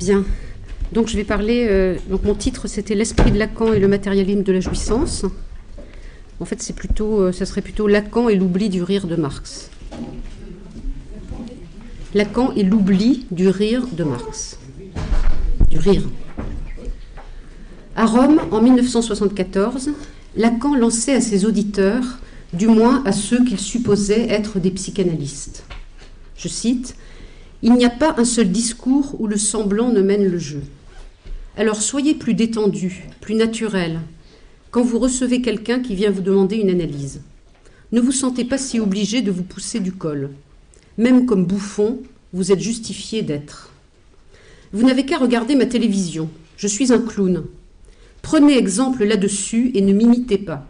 Bien. Donc je vais parler. Donc mon titre c'était l'esprit de Lacan et le matérialisme de la jouissance. En fait, ça serait plutôt Lacan et l'oubli du rire de Marx. Lacan et l'oubli du rire de Marx. Du rire. À Rome, en 1974, Lacan lançait à ses auditeurs, du moins à ceux qu'il supposait être des psychanalystes. Je cite, « Il n'y a pas un seul discours où le semblant ne mène le jeu. Alors soyez plus détendu, plus naturel, quand vous recevez quelqu'un qui vient vous demander une analyse. Ne vous sentez pas si obligé de vous pousser du col. Même comme bouffon, vous êtes justifié d'être. Vous n'avez qu'à regarder ma télévision. Je suis un clown. Prenez exemple là-dessus et ne m'imitez pas.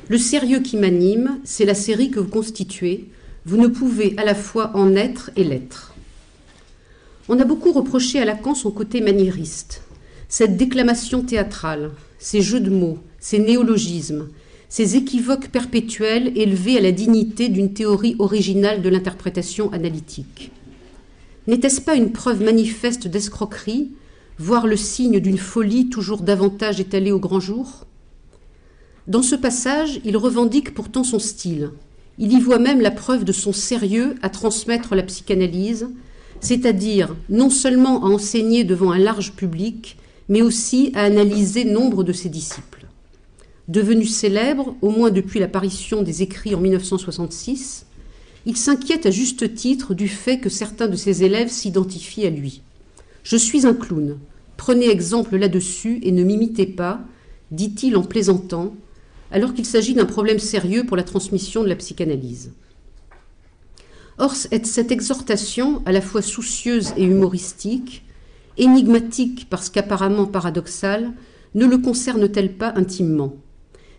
Le sérieux qui m'anime, c'est la série que vous constituez. Vous ne pouvez à la fois en être et l'être. » On a beaucoup reproché à Lacan son côté maniériste, cette déclamation théâtrale, ces jeux de mots, ces néologismes, ces équivoques perpétuels élevés à la dignité d'une théorie originale de l'interprétation analytique. N'était-ce pas une preuve manifeste d'escroquerie, voire le signe d'une folie toujours davantage étalée au grand jour ? Dans ce passage, il revendique pourtant son style. Il y voit même la preuve de son sérieux à transmettre la psychanalyse, c'est-à-dire non seulement à enseigner devant un large public, mais aussi à analyser nombre de ses disciples. Devenu célèbre, au moins depuis l'apparition des écrits en 1966, il s'inquiète à juste titre du fait que certains de ses élèves s'identifient à lui. « Je suis un clown. Prenez exemple là-dessus et ne m'imitez pas, dit-il en plaisantant, alors qu'il s'agit d'un problème sérieux pour la transmission de la psychanalyse. Or, cette exhortation, à la fois soucieuse et humoristique, énigmatique parce qu'apparemment paradoxale, ne le concerne-t-elle pas intimement ?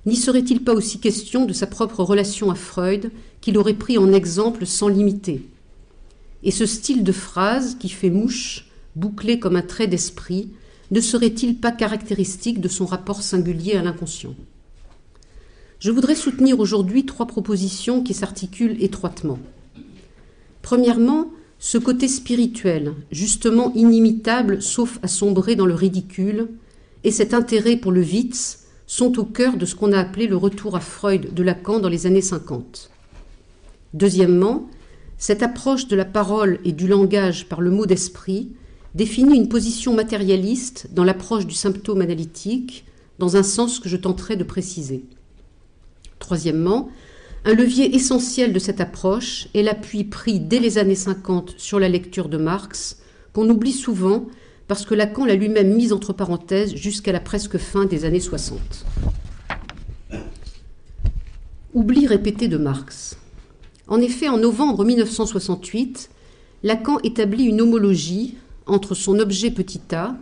N'y serait-il pas aussi question de sa propre relation à Freud, qu'il aurait pris en exemple sans limiter ? Et ce style de phrase qui fait mouche, bouclé comme un trait d'esprit, ne serait-il pas caractéristique de son rapport singulier à l'inconscient ? Je voudrais soutenir aujourd'hui 3 propositions qui s'articulent étroitement. Premièrement, ce côté spirituel, justement inimitable sauf à sombrer dans le ridicule, et cet intérêt pour le Witz sont au cœur de ce qu'on a appelé le retour à Freud de Lacan dans les années 50. Deuxièmement, cette approche de la parole et du langage par le mot d'esprit définit une position matérialiste dans l'approche du symptôme analytique, dans un sens que je tenterai de préciser. Troisièmement, un levier essentiel de cette approche est l'appui pris dès les années 50 sur la lecture de Marx, qu'on oublie souvent parce que Lacan l'a lui-même mise entre parenthèses jusqu'à la presque fin des années 60. Oubli répété de Marx. En effet, en novembre 1968, Lacan établit une homologie entre son objet petit a,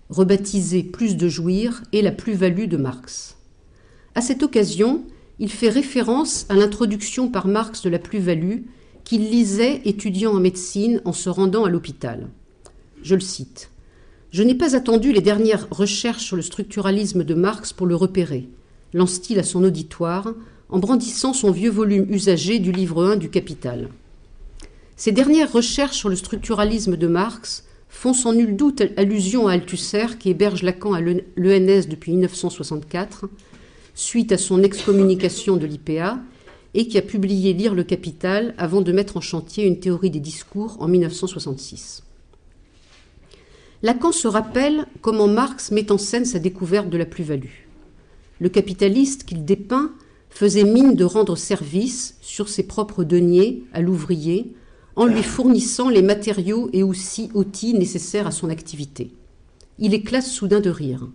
rebaptisé plus de jouir, et la plus-value de Marx. À cette occasion, il fait référence à l'introduction par Marx de la plus-value qu'il lisait étudiant en médecine en se rendant à l'hôpital. Je le cite. « Je n'ai pas attendu les dernières recherches sur le structuralisme de Marx pour le repérer », lance-t-il à son auditoire en brandissant son vieux volume usagé du livre 1 du Capital. Ces dernières recherches sur le structuralisme de Marx font sans nul doute allusion à Althusser qui héberge Lacan à l'ENS depuis 1964, suite à son excommunication de l'IPA, et qui a publié Lire le Capital avant de mettre en chantier une théorie des discours en 1966. Lacan se rappelle comment Marx met en scène sa découverte de la plus-value. Le capitaliste qu'il dépeint faisait mine de rendre service sur ses propres deniers à l'ouvrier en lui fournissant les matériaux et aussi outils nécessaires à son activité. Il éclate soudain de rire.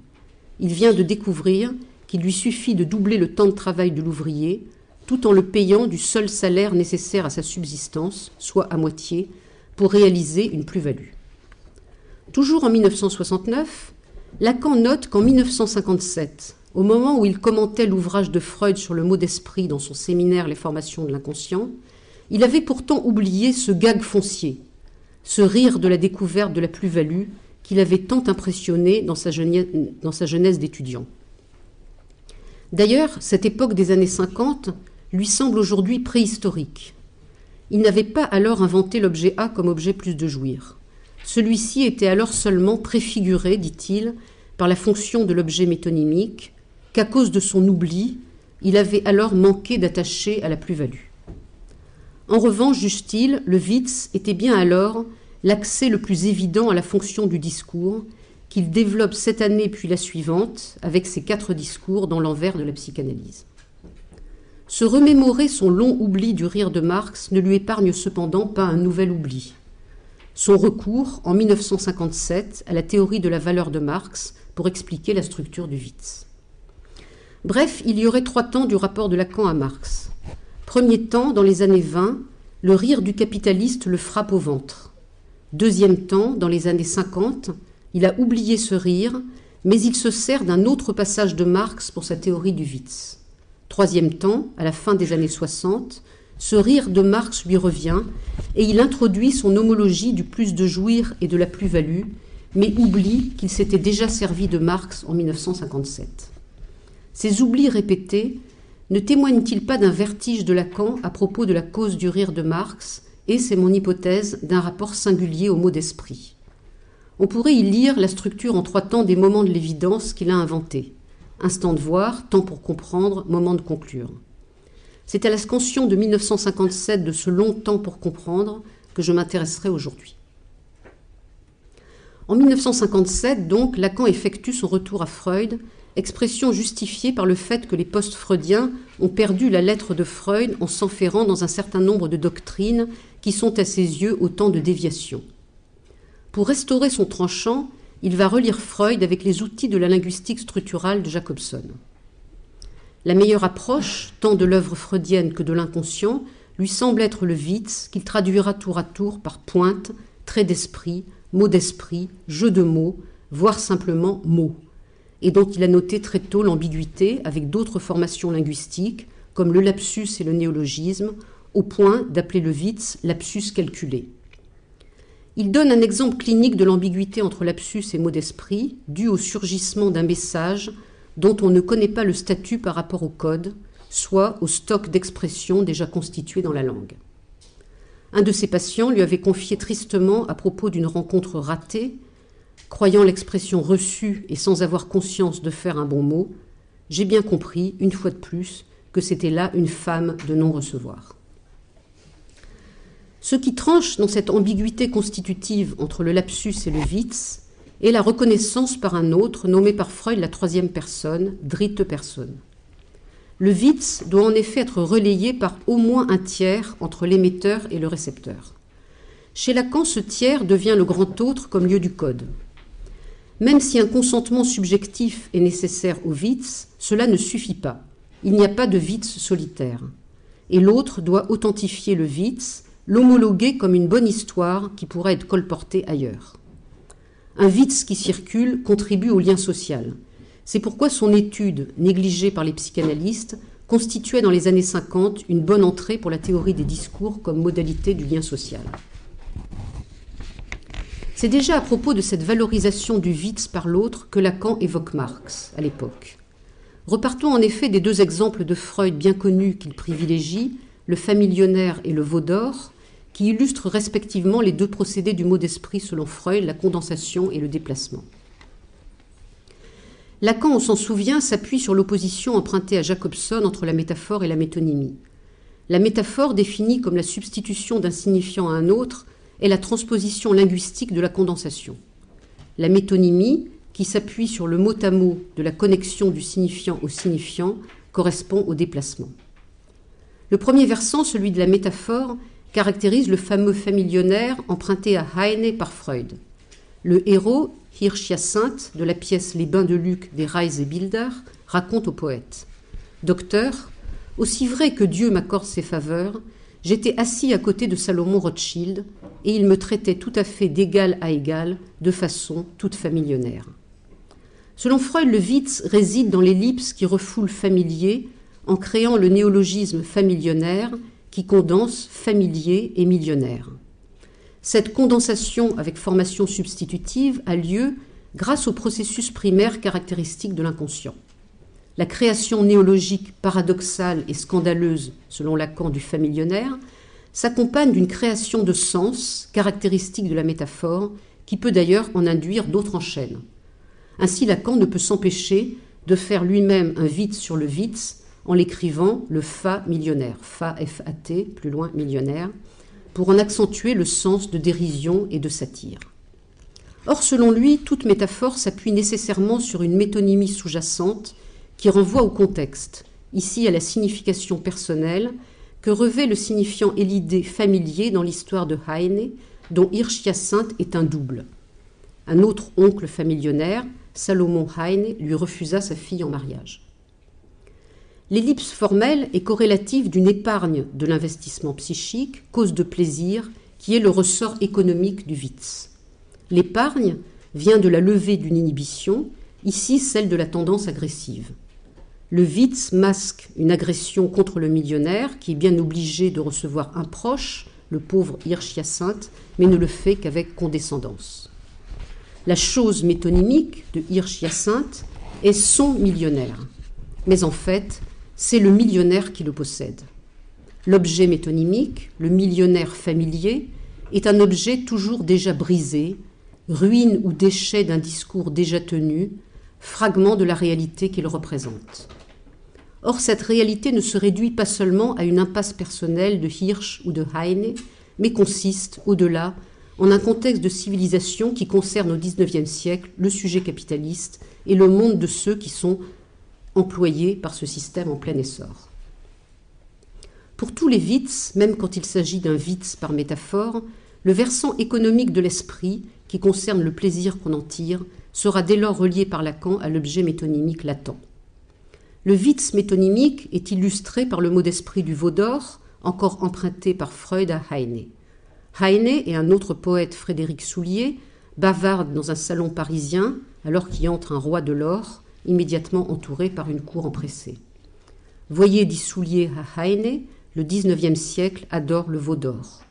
Il vient de découvrir qu'il lui suffit de doubler le temps de travail de l'ouvrier, tout en le payant du seul salaire nécessaire à sa subsistance, soit à moitié, pour réaliser une plus-value. Toujours en 1969, Lacan note qu'en 1957, au moment où il commentait l'ouvrage de Freud sur le mot d'esprit dans son séminaire « Les formations de l'inconscient », il avait pourtant oublié ce gag foncier, ce rire de la découverte de la plus-value qui l'avait tant impressionné dans sa jeunesse d'étudiant. D'ailleurs, cette époque des années 50 lui semble aujourd'hui préhistorique. Il n'avait pas alors inventé l'objet A comme objet plus de jouir. Celui-ci était alors seulement préfiguré, dit-il, par la fonction de l'objet métonymique, qu'à cause de son oubli, il avait alors manqué d'attacher à la plus-value. En revanche, juge-t-il, le Witz était bien alors l'accès le plus évident à la fonction du discours, qu'il développe cette année puis la suivante, avec ses 4 discours dans l'envers de la psychanalyse. Se remémorer son long oubli du rire de Marx ne lui épargne cependant pas un nouvel oubli. Son recours, en 1957, à la théorie de la valeur de Marx pour expliquer la structure du Witz. Bref, il y aurait 3 temps du rapport de Lacan à Marx. Premier temps, dans les années 20, le rire du capitaliste le frappe au ventre. Deuxième temps, dans les années 50, il a oublié ce rire, mais il se sert d'un autre passage de Marx pour sa théorie du Witz. Troisième temps, à la fin des années 60, ce rire de Marx lui revient et il introduit son homologie du plus de jouir et de la plus-value, mais oublie qu'il s'était déjà servi de Marx en 1957. Ces oublis répétés ne témoignent-ils pas d'un vertige de Lacan à propos de la cause du rire de Marx et, c'est mon hypothèse, d'un rapport singulier au mot d'esprit? On pourrait y lire la structure en 3 temps des moments de l'évidence qu'il a inventés. Instant de voir, temps pour comprendre, moment de conclure. C'est à la scansion de 1957 de ce long temps pour comprendre que je m'intéresserai aujourd'hui. En 1957, donc, Lacan effectue son retour à Freud, expression justifiée par le fait que les post-freudiens ont perdu la lettre de Freud en s'enferrant dans un certain nombre de doctrines qui sont à ses yeux autant de déviations. Pour restaurer son tranchant, il va relire Freud avec les outils de la linguistique structurale de Jacobson. La meilleure approche, tant de l'œuvre freudienne que de l'inconscient, lui semble être le Witz, qu'il traduira tour à tour par pointe, trait d'esprit, mot d'esprit, jeu de mots, voire simplement mots, et dont il a noté très tôt l'ambiguïté avec d'autres formations linguistiques, comme le lapsus et le néologisme, au point d'appeler le Witz lapsus calculé. Il donne un exemple clinique de l'ambiguïté entre lapsus et mot d'esprit, dû au surgissement d'un message dont on ne connaît pas le statut par rapport au code, soit au stock d'expressions déjà constitué dans la langue. Un de ses patients lui avait confié tristement à propos d'une rencontre ratée, croyant l'expression reçue et sans avoir conscience de faire un bon mot, « J'ai bien compris, une fois de plus, que c'était là une femme de non-recevoir ». Ce qui tranche dans cette ambiguïté constitutive entre le lapsus et le Witz est la reconnaissance par un autre, nommé par Freud la 3e personne, dritte personne. Le Witz doit en effet être relayé par au moins un tiers entre l'émetteur et le récepteur. Chez Lacan, ce tiers devient le grand autre comme lieu du code. Même si un consentement subjectif est nécessaire au Witz, cela ne suffit pas. Il n'y a pas de Witz solitaire. Et l'autre doit authentifier le Witz, l'homologuer comme une bonne histoire qui pourrait être colportée ailleurs. Un Witz qui circule contribue au lien social. C'est pourquoi son étude, négligée par les psychanalystes, constituait dans les années 50 une bonne entrée pour la théorie des discours comme modalité du lien social. C'est déjà à propos de cette valorisation du Witz par l'autre que Lacan évoque Marx à l'époque. Repartons en effet des 2 exemples de Freud bien connus qu'il privilégie, le familionnaire et le veau d'or, qui illustrent respectivement les 2 procédés du mot d'esprit selon Freud, la condensation et le déplacement. Lacan, on s'en souvient, s'appuie sur l'opposition empruntée à Jacobson entre la métaphore et la métonymie. La métaphore, définie comme la substitution d'un signifiant à un autre, est la transposition linguistique de la condensation. La métonymie, qui s'appuie sur le mot à mot de la connexion du signifiant au signifiant, correspond au déplacement. Le premier versant, celui de la métaphore, caractérise le fameux familionnaire emprunté à Heine par Freud. Le héros, Hirsch-Hyacinthe, de la pièce Les Bains de Luc des Reis et Bilder, raconte au poète « Docteur, aussi vrai que Dieu m'accorde ses faveurs, j'étais assis à côté de Salomon Rothschild et il me traitait tout à fait d'égal à égal, de façon toute familionnaire. » Selon Freud, le Witz réside dans l'ellipse qui refoule familier en créant le néologisme familionnaire qui condense familier et millionnaire. Cette condensation avec formation substitutive a lieu grâce au processus primaire caractéristique de l'inconscient. La création néologique paradoxale et scandaleuse, selon Lacan, du familionnaire, s'accompagne d'une création de sens caractéristique de la métaphore qui peut d'ailleurs en induire d'autres en chaîne. Ainsi, Lacan ne peut s'empêcher de faire lui-même un Witz sur le Witz en l'écrivant le fa millionnaire, fa F-A-T, plus loin millionnaire, pour en accentuer le sens de dérision et de satire. Or, selon lui, toute métaphore s'appuie nécessairement sur une métonymie sous-jacente qui renvoie au contexte, ici à la signification personnelle, que revêt le signifiant élidé familier dans l'histoire de Heine, dont Hirsch-Hyacinthe est un double. Un autre oncle familionnaire, Salomon Heine, lui refusa sa fille en mariage. L'ellipse formelle est corrélative d'une épargne de l'investissement psychique, cause de plaisir, qui est le ressort économique du Witz. L'épargne vient de la levée d'une inhibition, ici celle de la tendance agressive. Le Witz masque une agression contre le millionnaire qui est bien obligé de recevoir un proche, le pauvre Hirsch-Hyacinthe, mais ne le fait qu'avec condescendance. La chose métonymique de Hirsch-Hyacinthe est son millionnaire, mais en fait, c'est le millionnaire qui le possède. L'objet métonymique, le millionnaire familier, est un objet toujours déjà brisé, ruine ou déchet d'un discours déjà tenu, fragment de la réalité qu'il représente. Or, cette réalité ne se réduit pas seulement à une impasse personnelle de Hirsch ou de Heine, mais consiste, au-delà, en un contexte de civilisation qui concerne au XIXe siècle le sujet capitaliste et le monde de ceux qui sont employés par ce système en plein essor. Pour tous les Witz, même quand il s'agit d'un Witz par métaphore, le versant économique de l'esprit, qui concerne le plaisir qu'on en tire, sera dès lors relié par Lacan à l'objet métonymique latent. Le Witz métonymique est illustré par le mot d'esprit du veau d'or, encore emprunté par Freud à Heine. Heine et un autre poète, Frédéric Soulier, bavardent dans un salon parisien alors qu'y entre un roi de l'or, immédiatement entouré par une cour empressée. Voyez, dit Soulier à Heine, le XIXe siècle adore le veau d'or.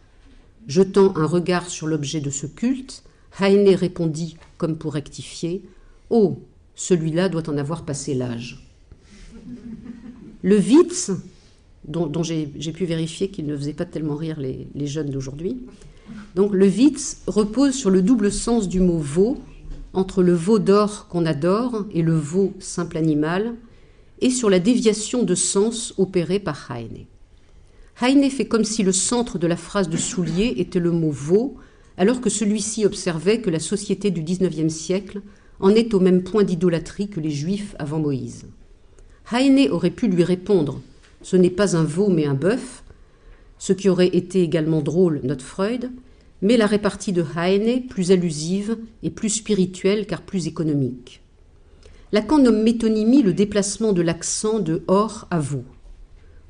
Jetant un regard sur l'objet de ce culte, Heine répondit, comme pour rectifier, « Oh, celui-là doit en avoir passé l'âge. » Le Witz, dont j'ai pu vérifier qu'il ne faisait pas tellement rire les jeunes d'aujourd'hui, donc le Witz repose sur le double sens du mot veau, entre le veau d'or qu'on adore et le veau simple animal, et sur la déviation de sens opérée par Heine. Heine fait comme si le centre de la phrase de Soulier était le mot veau, alors que celui-ci observait que la société du XIXe siècle en est au même point d'idolâtrie que les Juifs avant Moïse. Heine aurait pu lui répondre « Ce n'est pas un veau mais un bœuf », ce qui aurait été également drôle, note Freud, mais la répartie de Heine, plus allusive et plus spirituelle car plus économique. Lacan nomme métonymie le déplacement de l'accent de « or » à « veau ».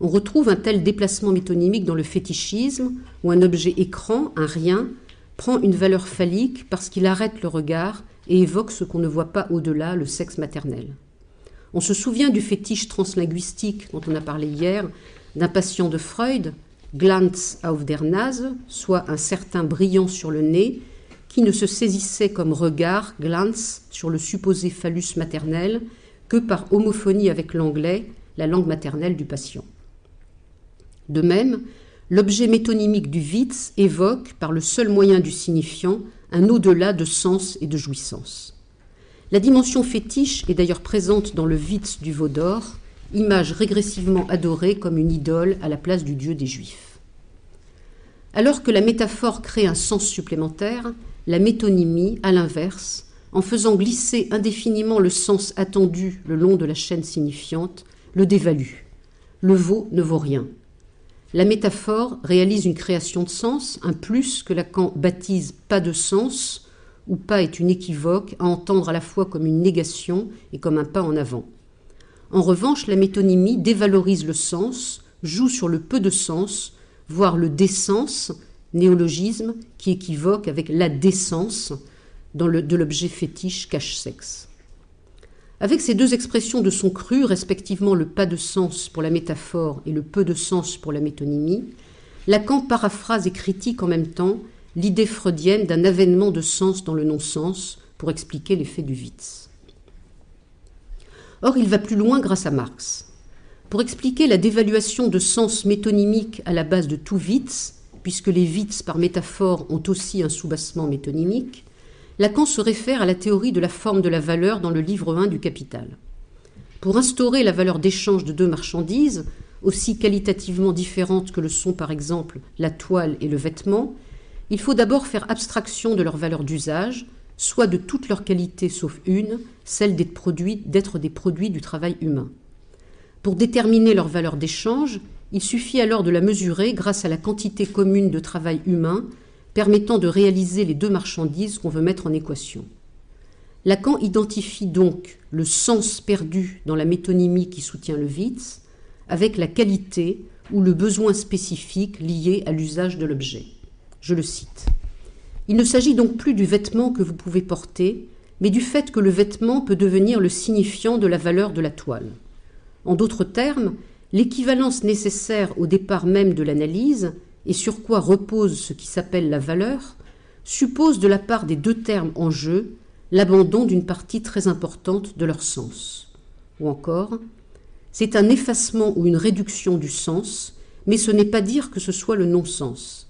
On retrouve un tel déplacement métonymique dans le fétichisme, où un objet écran, un rien, prend une valeur phallique parce qu'il arrête le regard et évoque ce qu'on ne voit pas au-delà, le sexe maternel. On se souvient du fétiche translinguistique dont on a parlé hier, d'un patient de Freud, Glanz auf der Nase, soit un certain brillant sur le nez, qui ne se saisissait comme regard, Glanz, sur le supposé phallus maternel, que par homophonie avec l'anglais, la langue maternelle du patient. De même, l'objet métonymique du Witz évoque, par le seul moyen du signifiant, un au-delà de sens et de jouissance. La dimension fétiche est d'ailleurs présente dans le Witz du veau d'or, image régressivement adorée comme une idole à la place du dieu des Juifs. Alors que la métaphore crée un sens supplémentaire, la métonymie, à l'inverse, en faisant glisser indéfiniment le sens attendu le long de la chaîne signifiante, le dévalue. Le veau ne vaut rien. La métaphore réalise une création de sens, un plus que Lacan baptise pas de sens, où pas est une équivoque à entendre à la fois comme une négation et comme un pas en avant. En revanche, la métonymie dévalorise le sens, joue sur le peu de sens, voire le décence, néologisme qui équivoque avec la décence de l'objet fétiche cache-sexe. Avec ces deux expressions de son cru, respectivement le pas de sens pour la métaphore et le peu de sens pour la métonymie, Lacan paraphrase et critique en même temps l'idée freudienne d'un avènement de sens dans le non-sens pour expliquer l'effet du Witz. Or, il va plus loin grâce à Marx. Pour expliquer la dévaluation de sens métonymique à la base de tout Witz, puisque les Witz par métaphore ont aussi un soubassement métonymique, Lacan se réfère à la théorie de la forme de la valeur dans le livre 1 du Capital. Pour instaurer la valeur d'échange de deux marchandises, aussi qualitativement différentes que le sont par exemple la toile et le vêtement, il faut d'abord faire abstraction de leur valeur d'usage, soit de toute leur qualité sauf une, celle d'être des produits du travail humain. Pour déterminer leur valeur d'échange, il suffit alors de la mesurer grâce à la quantité commune de travail humain permettant de réaliser les deux marchandises qu'on veut mettre en équation. Lacan identifie donc le sens perdu dans la métonymie qui soutient le Witz avec la qualité ou le besoin spécifique lié à l'usage de l'objet. Je le cite. « Il ne s'agit donc plus du vêtement que vous pouvez porter, mais du fait que le vêtement peut devenir le signifiant de la valeur de la toile. En d'autres termes, l'équivalence nécessaire au départ même de l'analyse, et sur quoi repose ce qui s'appelle la valeur, suppose de la part des deux termes en jeu l'abandon d'une partie très importante de leur sens. » Ou encore, « C'est un effacement ou une réduction du sens, mais ce n'est pas dire que ce soit le non-sens.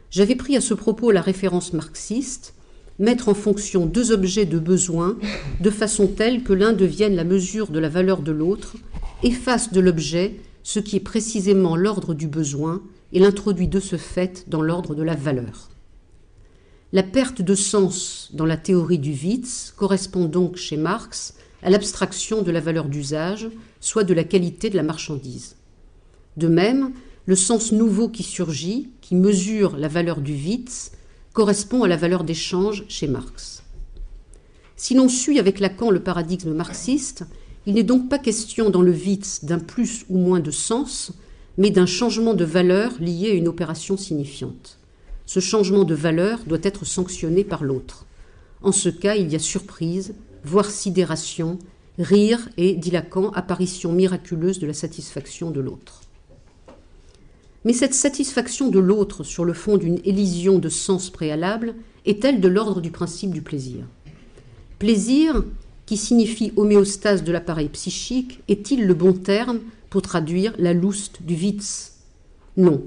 J'avais pris à ce propos la référence marxiste, mettre en fonction deux objets de besoin de façon telle que l'un devienne la mesure de la valeur de l'autre, efface de l'objet ce qui est précisément l'ordre du besoin et l'introduit de ce fait dans l'ordre de la valeur. » La perte de sens dans la théorie du Witz correspond donc chez Marx à l'abstraction de la valeur d'usage, soit de la qualité de la marchandise. De même, le sens nouveau qui surgit, qui mesure la valeur du Witz, correspond à la valeur d'échange chez Marx. Si l'on suit avec Lacan le paradigme marxiste, il n'est donc pas question dans le Witz d'un plus ou moins de sens, mais d'un changement de valeur lié à une opération signifiante. Ce changement de valeur doit être sanctionné par l'autre. En ce cas, il y a surprise, voire sidération, rire et, dit Lacan, apparition miraculeuse de la satisfaction de l'autre. Mais cette satisfaction de l'autre sur le fond d'une élision de sens préalable est-elle de l'ordre du principe du plaisir ? Plaisir, qui signifie homéostase de l'appareil psychique, est-il le bon terme pour traduire la Lust du Witz ? Non,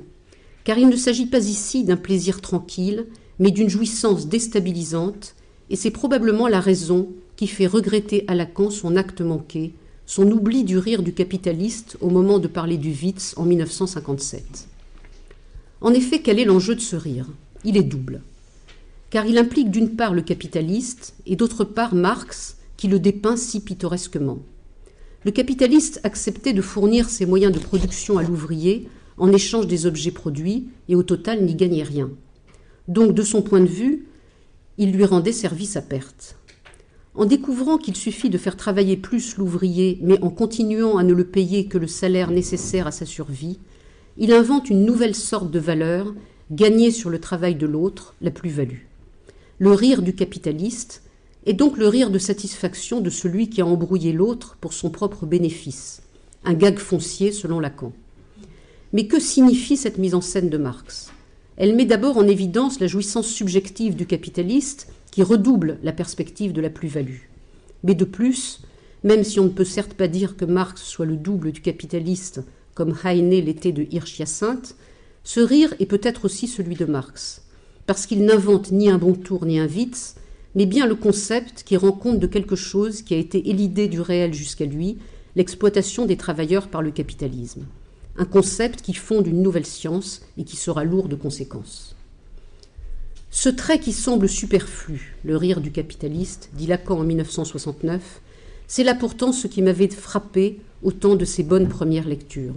car il ne s'agit pas ici d'un plaisir tranquille, mais d'une jouissance déstabilisante, et c'est probablement la raison qui fait regretter à Lacan son acte manqué, son oubli du rire du capitaliste au moment de parler du Witz en 1957. En effet, quel est l'enjeu de ce rire ? Il est double, car il implique d'une part le capitaliste et d'autre part Marx, qui le dépeint si pittoresquement. Le capitaliste acceptait de fournir ses moyens de production à l'ouvrier en échange des objets produits et au total n'y gagnait rien. Donc, de son point de vue, il lui rendait service à perte. En découvrant qu'il suffit de faire travailler plus l'ouvrier, mais en continuant à ne le payer que le salaire nécessaire à sa survie, il invente une nouvelle sorte de valeur, gagnée sur le travail de l'autre, la plus-value. Le rire du capitaliste est donc le rire de satisfaction de celui qui a embrouillé l'autre pour son propre bénéfice, un gag foncier selon Lacan. Mais que signifie cette mise en scène de Marx ? Elle met d'abord en évidence la jouissance subjective du capitaliste qui redouble la perspective de la plus-value. Mais de plus, même si on ne peut certes pas dire que Marx soit le double du capitaliste comme Heine l'était de Hirsch-Hyacinthe, ce rire est peut-être aussi celui de Marx, parce qu'il n'invente ni un bon tour ni un Witz, mais bien le concept qui rend compte de quelque chose qui a été élidé du réel jusqu'à lui, l'exploitation des travailleurs par le capitalisme. Un concept qui fonde une nouvelle science et qui sera lourd de conséquences. Ce trait qui semble superflu, le rire du capitaliste, dit Lacan en 1969, c'est là pourtant ce qui m'avait frappé au temps de ses bonnes premières lectures.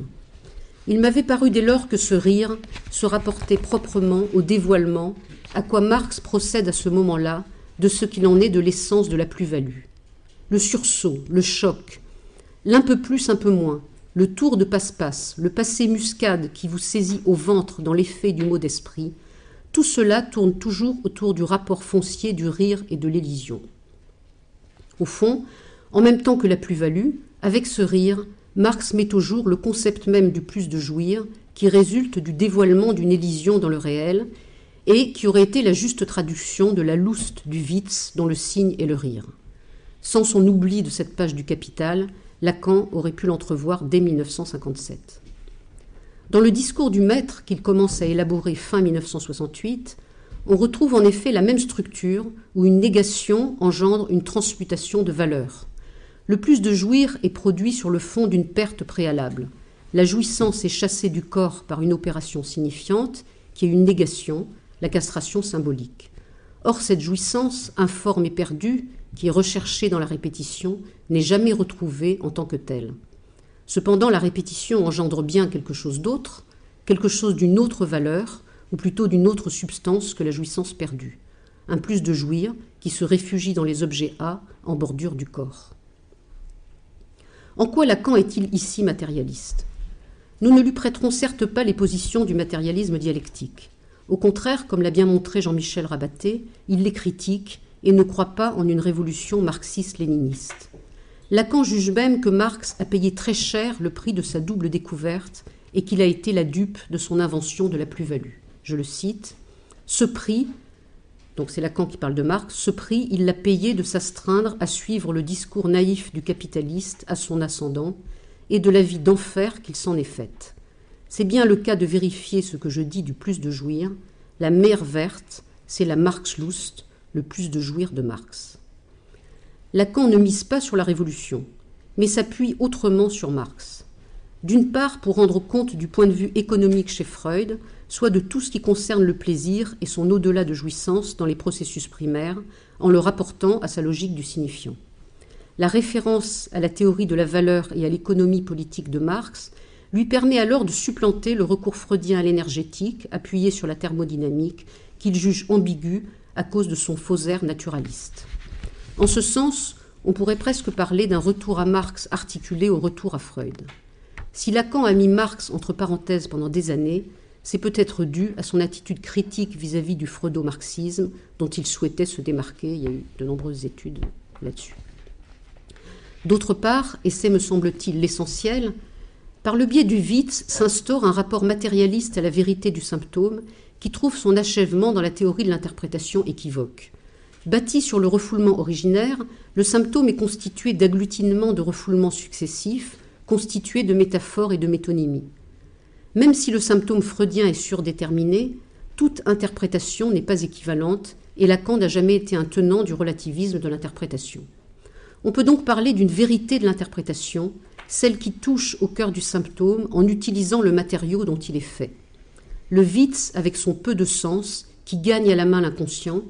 Il m'avait paru dès lors que ce rire se rapportait proprement au dévoilement à quoi Marx procède à ce moment-là de ce qu'il en est de l'essence de la plus-value. Le sursaut, le choc, l'un peu plus, un peu moins, le tour de passe-passe, le passé muscade qui vous saisit au ventre dans l'effet du mot d'esprit, tout cela tourne toujours autour du rapport foncier du rire et de l'élision. Au fond, en même temps que la plus-value, avec ce rire, Marx met au jour le concept même du plus de jouir qui résulte du dévoilement d'une élision dans le réel et qui aurait été la juste traduction de la Lust du Witz dont le signe est le rire. Sans son oubli de cette page du Capital, Lacan aurait pu l'entrevoir dès 1957. Dans le discours du maître qu'il commence à élaborer fin 1968, On retrouve en effet la même structure où une négation engendre une transmutation de valeur. Le plus de jouir est produit sur le fond d'une perte préalable. La jouissance est chassée du corps par une opération signifiante, qui est une négation, la castration symbolique. Or, cette jouissance, informe et perdue, qui est recherchée dans la répétition, n'est jamais retrouvée en tant que telle. Cependant, la répétition engendre bien quelque chose d'autre, quelque chose d'une autre valeur, ou plutôt d'une autre substance que la jouissance perdue, un plus de jouir qui se réfugie dans les objets A en bordure du corps. En quoi Lacan est-il ici matérialiste ? Nous ne lui prêterons certes pas les positions du matérialisme dialectique. Au contraire, comme l'a bien montré Jean-Michel Rabaté, il les critique et ne croit pas en une révolution marxiste-léniniste. Lacan juge même que Marx a payé très cher le prix de sa double découverte et qu'il a été la dupe de son invention de la plus-value. Je le cite, « Ce prix, donc c'est Lacan qui parle de Marx, ce prix, il l'a payé de s'astreindre à suivre le discours naïf du capitaliste à son ascendant et de la vie d'enfer qu'il s'en est faite. C'est bien le cas de vérifier ce que je dis du plus de jouir. La mer verte, c'est la Marx-Lust, le plus de jouir de Marx. » Lacan ne mise pas sur la révolution, mais s'appuie autrement sur Marx. D'une part, pour rendre compte du point de vue économique chez Freud, soit de tout ce qui concerne le plaisir et son au-delà de jouissance dans les processus primaires, en le rapportant à sa logique du signifiant. La référence à la théorie de la valeur et à l'économie politique de Marx lui permet alors de supplanter le recours freudien à l'énergétique, appuyé sur la thermodynamique, qu'il juge ambigu à cause de son faux air naturaliste. En ce sens, on pourrait presque parler d'un retour à Marx articulé au retour à Freud. Si Lacan a mis Marx entre parenthèses pendant des années, c'est peut-être dû à son attitude critique vis-à-vis du freudo-marxisme dont il souhaitait se démarquer. Il y a eu de nombreuses études là-dessus. D'autre part, et c'est me semble-t-il l'essentiel, par le biais du Witz s'instaure un rapport matérialiste à la vérité du symptôme qui trouve son achèvement dans la théorie de l'interprétation équivoque. Bâti sur le refoulement originaire, le symptôme est constitué d'agglutinements de refoulements successifs, constitués de métaphores et de métonymies. Même si le symptôme freudien est surdéterminé, toute interprétation n'est pas équivalente et Lacan n'a jamais été un tenant du relativisme de l'interprétation. On peut donc parler d'une vérité de l'interprétation, celle qui touche au cœur du symptôme en utilisant le matériau dont il est fait. Le Witz, avec son peu de sens, qui gagne à la main l'inconscient,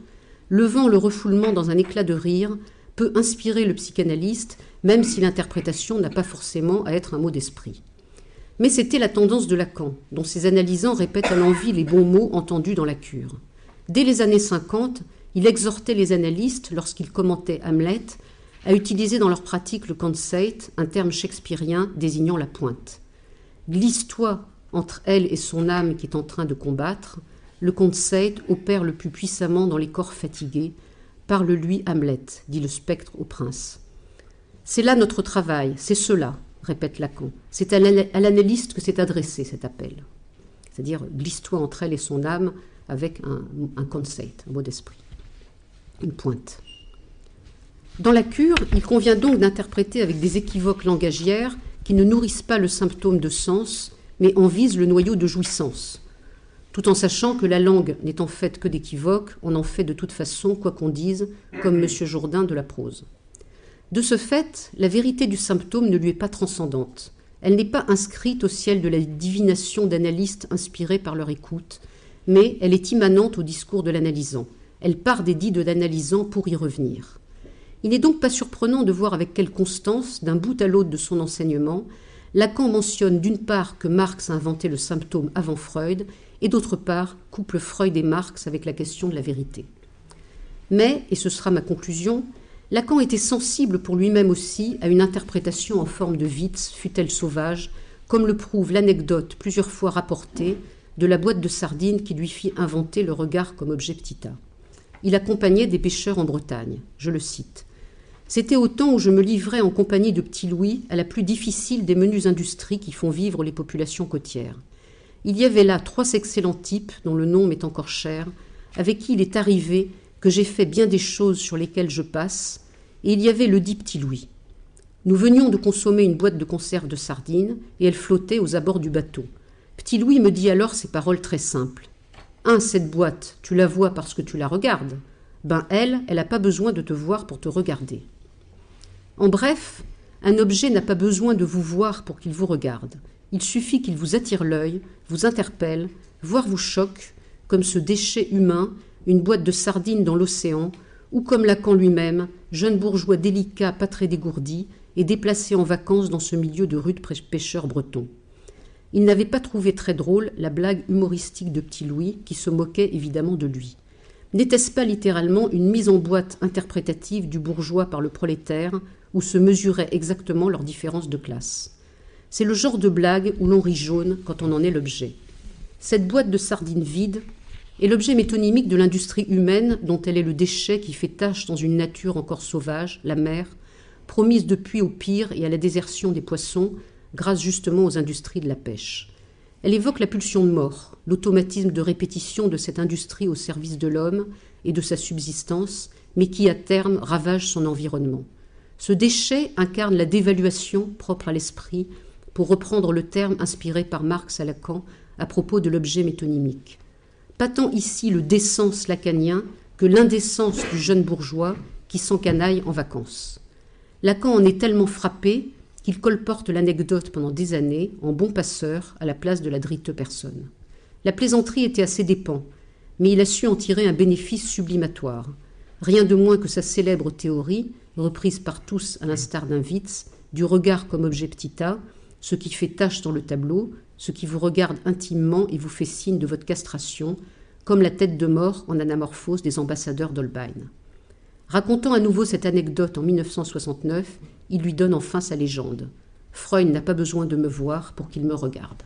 levant le refoulement dans un éclat de rire, peut inspirer le psychanalyste, même si l'interprétation n'a pas forcément à être un mot d'esprit. Mais c'était la tendance de Lacan, dont ses analysants répètent à l'envi les bons mots entendus dans la cure. Dès les années 50, il exhortait les analystes, lorsqu'ils commentaient Hamlet, à utiliser dans leur pratique le Conceit, un terme shakespearien désignant la pointe. « Glisse-toi entre elle et son âme qui est en train de combattre. Le Conceit opère le plus puissamment dans les corps fatigués. Parle-lui, Hamlet, dit le spectre au prince. C'est là notre travail, c'est cela, répète Lacan. C'est à l'analyste que c'est adressé cet appel. C'est-à-dire, glisse-toi entre elle et son âme avec un Conceit, un mot d'esprit, une pointe. Dans la cure, il convient donc d'interpréter avec des équivoques langagières qui ne nourrissent pas le symptôme de sens, mais en visent le noyau de jouissance. Tout en sachant que la langue n'est en fait que d'équivoques, on en fait de toute façon, quoi qu'on dise, comme M. Jourdain de la prose. De ce fait, la vérité du symptôme ne lui est pas transcendante. Elle n'est pas inscrite au ciel de la divination d'analystes inspirés par leur écoute, mais elle est immanente au discours de l'analysant. Elle part des dits de l'analysant pour y revenir. Il n'est donc pas surprenant de voir avec quelle constance, d'un bout à l'autre de son enseignement, Lacan mentionne d'une part que Marx a inventé le symptôme avant Freud, et d'autre part couple Freud et Marx avec la question de la vérité. Mais, et ce sera ma conclusion, Lacan était sensible pour lui-même aussi à une interprétation en forme de Witz, fût-elle sauvage, comme le prouve l'anecdote plusieurs fois rapportée de la boîte de sardines qui lui fit inventer le regard comme objet petita. Il accompagnait des pêcheurs en Bretagne, je le cite. « C'était au temps où je me livrais en compagnie de Petit Louis à la plus difficile des menues industries qui font vivre les populations côtières. Il y avait là 3 excellents types, dont le nom m'est encore cher, avec qui il est arrivé que j'ai fait bien des choses sur lesquelles je passe, et il y avait le dit Petit Louis. Nous venions de consommer une boîte de conserve de sardines, et elle flottait aux abords du bateau. Petit Louis me dit alors ces paroles très simples. « Cette boîte, tu la vois parce que tu la regardes. Elle n'a pas besoin de te voir pour te regarder. En bref, un objet n'a pas besoin de vous voir pour qu'il vous regarde. Il suffit qu'il vous attire l'œil, vous interpelle, voire vous choque, comme ce déchet humain, une boîte de sardines dans l'océan, ou comme Lacan lui-même, jeune bourgeois délicat, pas très dégourdi, et déplacé en vacances dans ce milieu de rudes pêcheurs bretons. Il n'avait pas trouvé très drôle la blague humoristique de Petit Louis, qui se moquait évidemment de lui. N'était-ce pas littéralement une mise en boîte interprétative du bourgeois par le prolétaire, où se mesuraient exactement leurs différences de classe? C'est le genre de blague où l'on rit jaune quand on en est l'objet. Cette boîte de sardines vide est l'objet métonymique de l'industrie humaine dont elle est le déchet qui fait tache dans une nature encore sauvage, la mer, promise depuis au pire et à la désertion des poissons, grâce justement aux industries de la pêche. Elle évoque la pulsion de mort, l'automatisme de répétition de cette industrie au service de l'homme et de sa subsistance, mais qui à terme ravage son environnement. Ce déchet incarne la dévaluation propre à l'esprit, pour reprendre le terme inspiré par Marx à Lacan à propos de l'objet métonymique. Pas tant ici le décence lacanien que l'indécence du jeune bourgeois qui s'encanaille en vacances. Lacan en est tellement frappé qu'il colporte l'anecdote pendant des années, en bon passeur, à la place de la drite personne. La plaisanterie était à ses dépens, mais il a su en tirer un bénéfice sublimatoire. Rien de moins que sa célèbre théorie, reprise par tous à l'instar d'un Witz, du regard comme objet petit a, ce qui fait tache dans le tableau, ce qui vous regarde intimement et vous fait signe de votre castration, comme la tête de mort en anamorphose des ambassadeurs d'Holbein. Racontant à nouveau cette anecdote en 1969, il lui donne enfin sa légende. Freud n'a pas besoin de me voir pour qu'il me regarde.